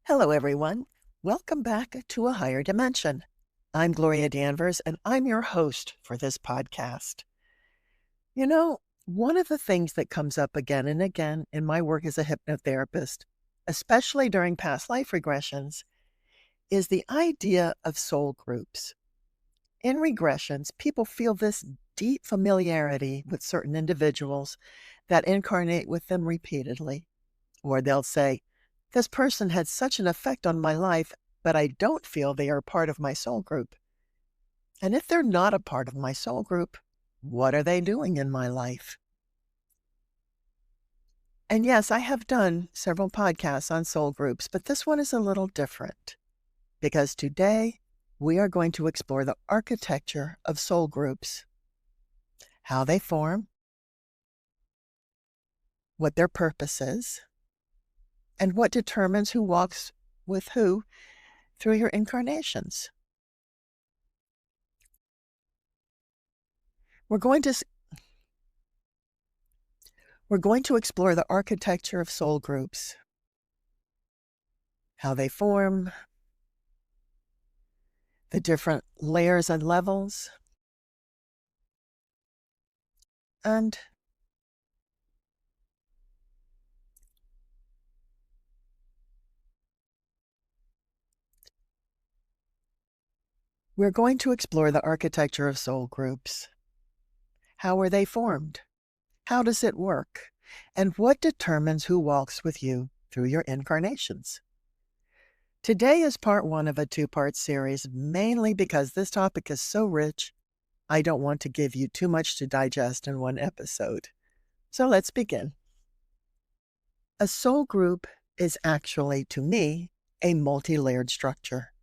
Hello, everyone. Welcome back to A Higher Dimension. I'm Gloria Danvers, and I'm your host for this podcast. You know, one of the things that comes up again and again in my work as a hypnotherapist, especially during past life regressions, is the idea of soul groups. In regressions, people feel this deep familiarity with certain individuals that incarnate with them repeatedly. Or they'll say, this person had such an effect on my life, but I don't feel they are part of my soul group. And if they're not a part of my soul group, what are they doing in my life? And yes, I have done several podcasts on soul groups, but this one is a little different because today we are going to explore the architecture of soul groups, how they form, what their purpose is, and what determines who walks with who through your incarnations. We're going to explore the architecture of soul groups, how they form, the different layers and levels, and we're going to explore the architecture of soul groups. How are they formed? How does it work? And what determines who walks with you through your incarnations? Today is part one of a two-part series, mainly because this topic is so rich, I don't want to give you too much to digest in one episode. So let's begin. A soul group is actually, to me, a multi-layered structure.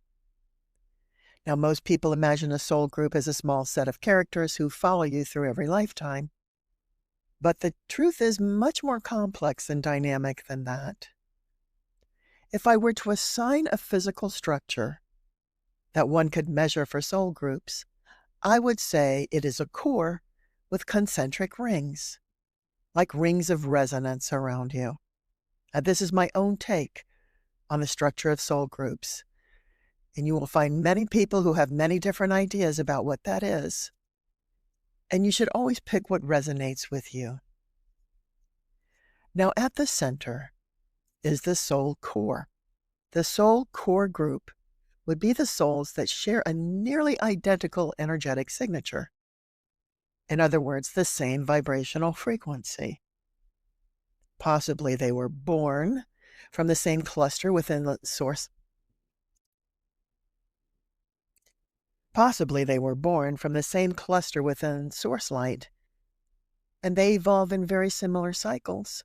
Now, most people imagine a soul group as a small set of characters who follow you through every lifetime. But the truth is much more complex and dynamic than that. If I were to assign a physical structure that one could measure for soul groups, I would say it is a core with concentric rings, like rings of resonance around you. This is my own take on the structure of soul groups. And you will find many people who have many different ideas about what that is. And you should always pick what resonates with you. Now, at the center is the soul core. The soul core group would be the souls that share a nearly identical energetic signature. In other words, the same vibrational frequency. Possibly they were born from the same cluster within the source. Possibly they were born from the same cluster within source light, and they evolve in very similar cycles.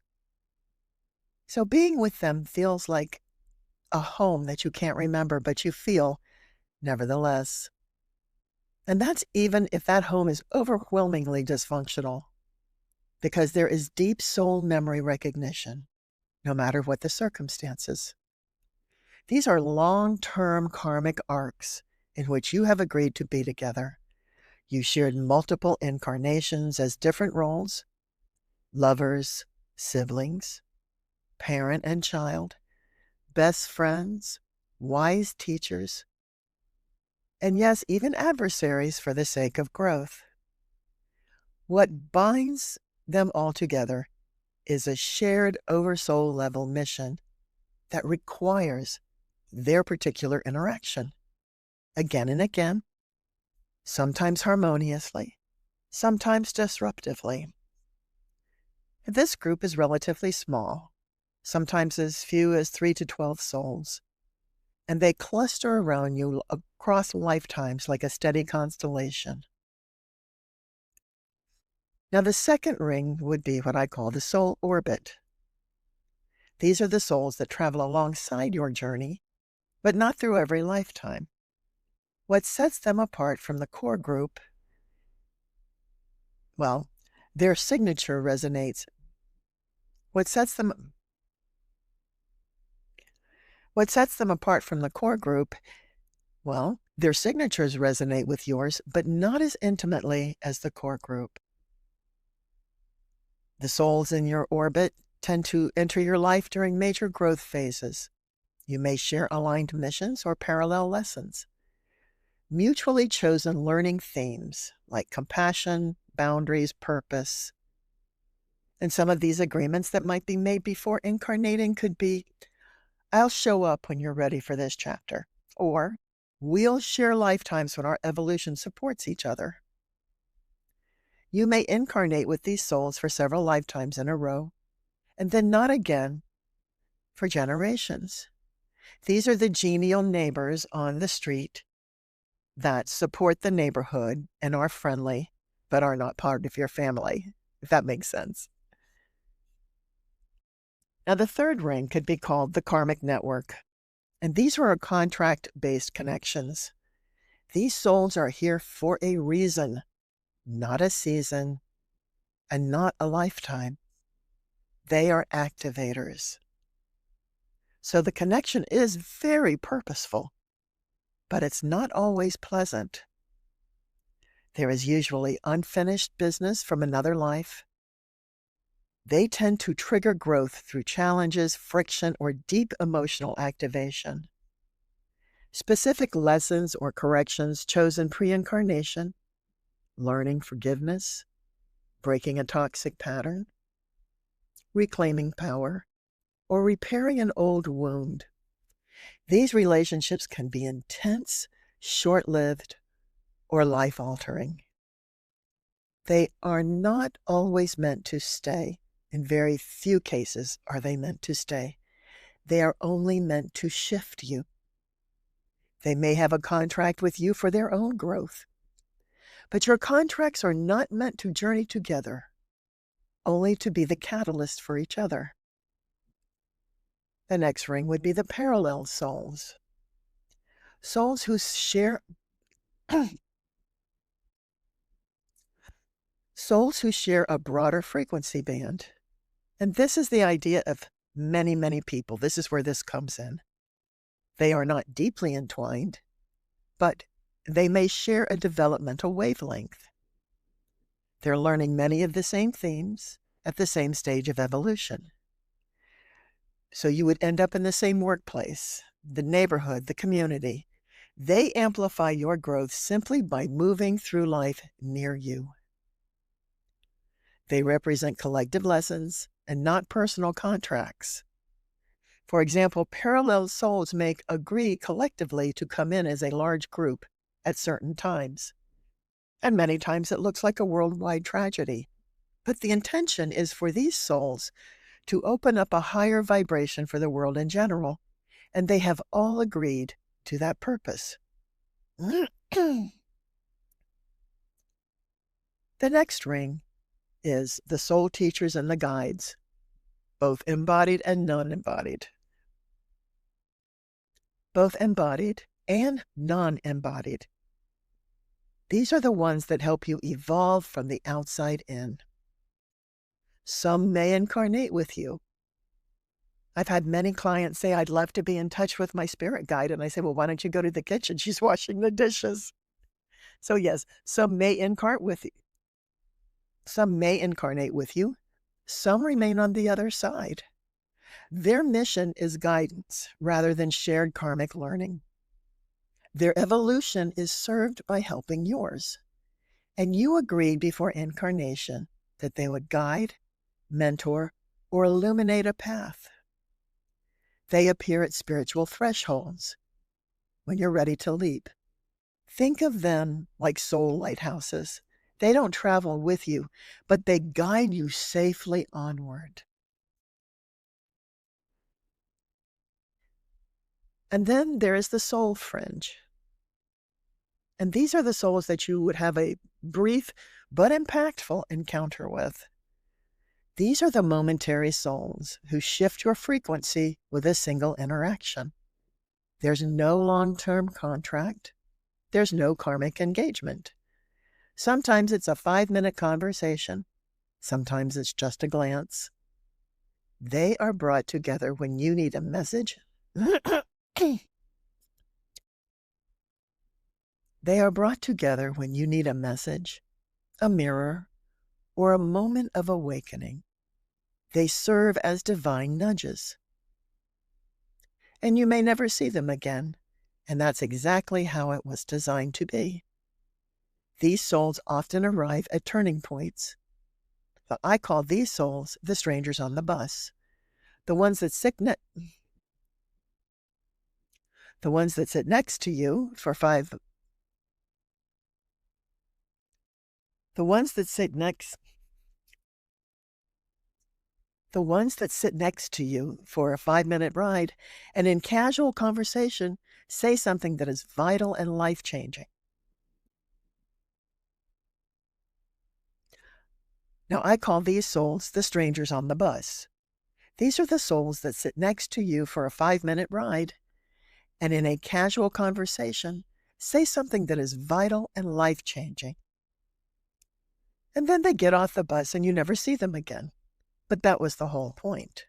So being with them feels like a home that you can't remember, but you feel nevertheless. And that's even if that home is overwhelmingly dysfunctional, because there is deep soul memory recognition, no matter what the circumstances. These are long-term karmic arcs in which you have agreed to be together. You shared multiple incarnations as different roles, lovers, siblings, parent and child, best friends, wise teachers, and yes, even adversaries for the sake of growth. What binds them all together is a shared oversoul level mission that requires their particular interaction, again and again, sometimes harmoniously, sometimes disruptively. This group is relatively small, sometimes as few as 3 to 12 souls, and they cluster around you across lifetimes like a steady constellation. Now, the second ring would be what I call the soul orbit. These are the souls that travel alongside your journey, but not through every lifetime. What sets them apart from the core group, well, their signature resonates. What sets them apart from the core group, well, their signatures resonate with yours, but not as intimately as the core group. The souls in your orbit tend to enter your life during major growth phases, You may share aligned missions or parallel lessons. Mutually chosen learning themes like compassion, boundaries, purpose. And some of these agreements that might be made before incarnating could be, I'll show up when you're ready for this chapter. Or, we'll share lifetimes when our evolution supports each other. You may incarnate with these souls for several lifetimes in a row, and then not again for generations. These are the genial neighbors on the street that support the neighborhood and are friendly, but are not part of your family, if that makes sense. Now, the third ring could be called the karmic network, and these are contract-based connections. These souls are here for a reason, not a season, and not a lifetime. They are activators. So the connection is very purposeful, but it's not always pleasant. There is usually unfinished business from another life. They tend to trigger growth through challenges, friction, or deep emotional activation. Specific lessons or corrections chosen pre-incarnation, learning forgiveness, breaking a toxic pattern, reclaiming power, or repairing an old wound. These relationships can be intense, short-lived, or life-altering. They are not always meant to stay. In very few cases are they meant to stay. They are only meant to shift you. They may have a contract with you for their own growth. But your contracts are not meant to journey together, only to be the catalyst for each other. The next ring would be the parallel souls. Souls who share souls who share a broader frequency band. And this is the idea of many, many people. This is where this comes in. They are not deeply entwined, but they may share a developmental wavelength. They're learning many of the same themes at the same stage of evolution. So you would end up in the same workplace, the neighborhood, the community. They amplify your growth simply by moving through life near you. They represent collective lessons and not personal contracts. For example, parallel souls may agree collectively to come in as a large group at certain times. And many times it looks like a worldwide tragedy. But the intention is for these souls to open up a higher vibration for the world in general, and they have all agreed to that purpose. The next ring is the soul teachers and the guides, both embodied and non-embodied. Both embodied and non-embodied. These are the ones that help you evolve from the outside in. Some may incarnate with you. I've had many clients say, I'd love to be in touch with my spirit guide. And I say, well, why don't you go to the kitchen? She's washing the dishes. So yes, some may incarnate with you. Some may incarnate with you. Some remain on the other side. Their mission is guidance rather than shared karmic learning. Their evolution is served by helping yours. And you agreed before incarnation that they would guide, mentor, or illuminate a path. They appear at spiritual thresholds when you're ready to leap. Think of them like soul lighthouses. They don't travel with you, but they guide you safely onward. And then there is the soul fringe. And these are the souls that you would have a brief but impactful encounter with. These are the momentary souls who shift your frequency with a single interaction. There's no long-term contract. There's no karmic engagement. Sometimes it's a 5-minute conversation. Sometimes it's just a glance. They are brought together when you need a message. They are brought together when you need a message, a mirror, or a moment of awakening. They serve as divine nudges. and you may never see them again. And that's exactly how it was designed to be. These souls often arrive at turning points. But I call these souls the strangers on the bus. The ones that sit next to you for the ones that sit next to you for a 5-minute ride and in casual conversation say something that is vital and life-changing. Now, I call these souls the strangers on the bus. These are the souls that sit next to you for a 5-minute ride and in a casual conversation say something that is vital and life-changing. And then they get off the bus and you never see them again. But that was the whole point.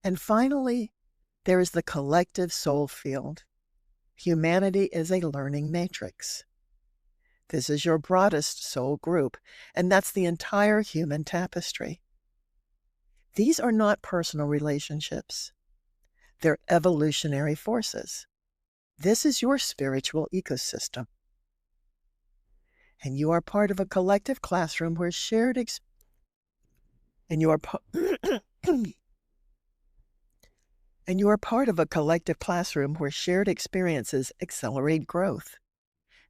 And finally, there is the collective soul field. Humanity is a learning matrix. This is your broadest soul group, and that's the entire human tapestry. These are not personal relationships. They're evolutionary forces. This is your spiritual ecosystem. And you are part of a collective classroom where shared and you are part of a collective classroom where shared experiences accelerate growth.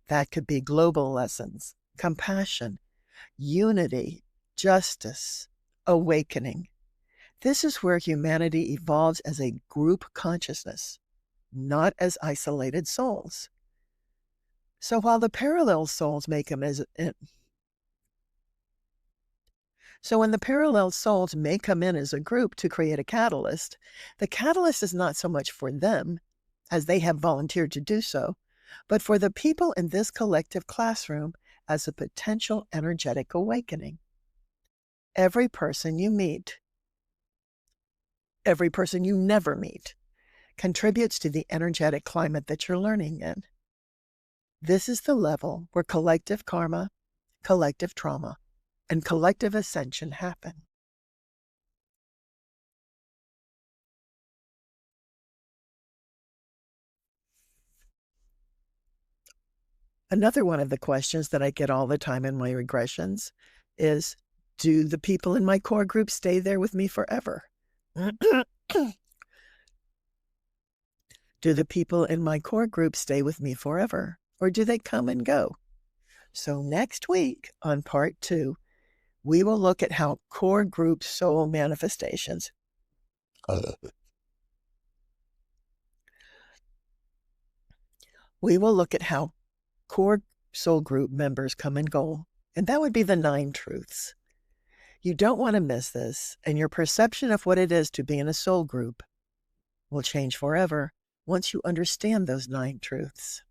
That could be global lessons, compassion, unity, justice, awakening. This is where humanity evolves as a group consciousness, not as isolated souls. So while the parallel souls when the parallel souls may come in as a group to create a catalyst, the catalyst is not so much for them, as they have volunteered to do so, but for the people in this collective classroom as a potential energetic awakening. Every person you never meet, contributes to the energetic climate that you're learning in. This is the level where collective karma, collective trauma, and collective ascension happen. Another one of the questions that I get all the time in my regressions is, do the people in my core group stay there with me forever? Do the people in my core group stay with me forever, or do they come and go? So next week on part 2, we will look at how core group soul manifestations core soul group members come and go, and that would be the 9 truths. You don't want to miss this, and your perception of what it is to be in a soul group will change forever once you understand those 9 truths.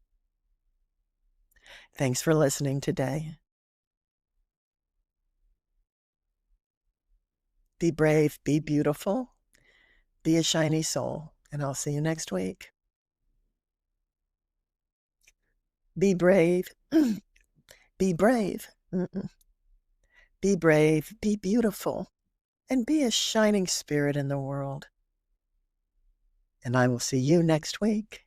Thanks for listening today. Be brave, be beautiful, be a shiny soul, and I'll see you next week. Be brave. Be brave. Be brave, be beautiful, and be a shining spirit in the world. And I will see you next week.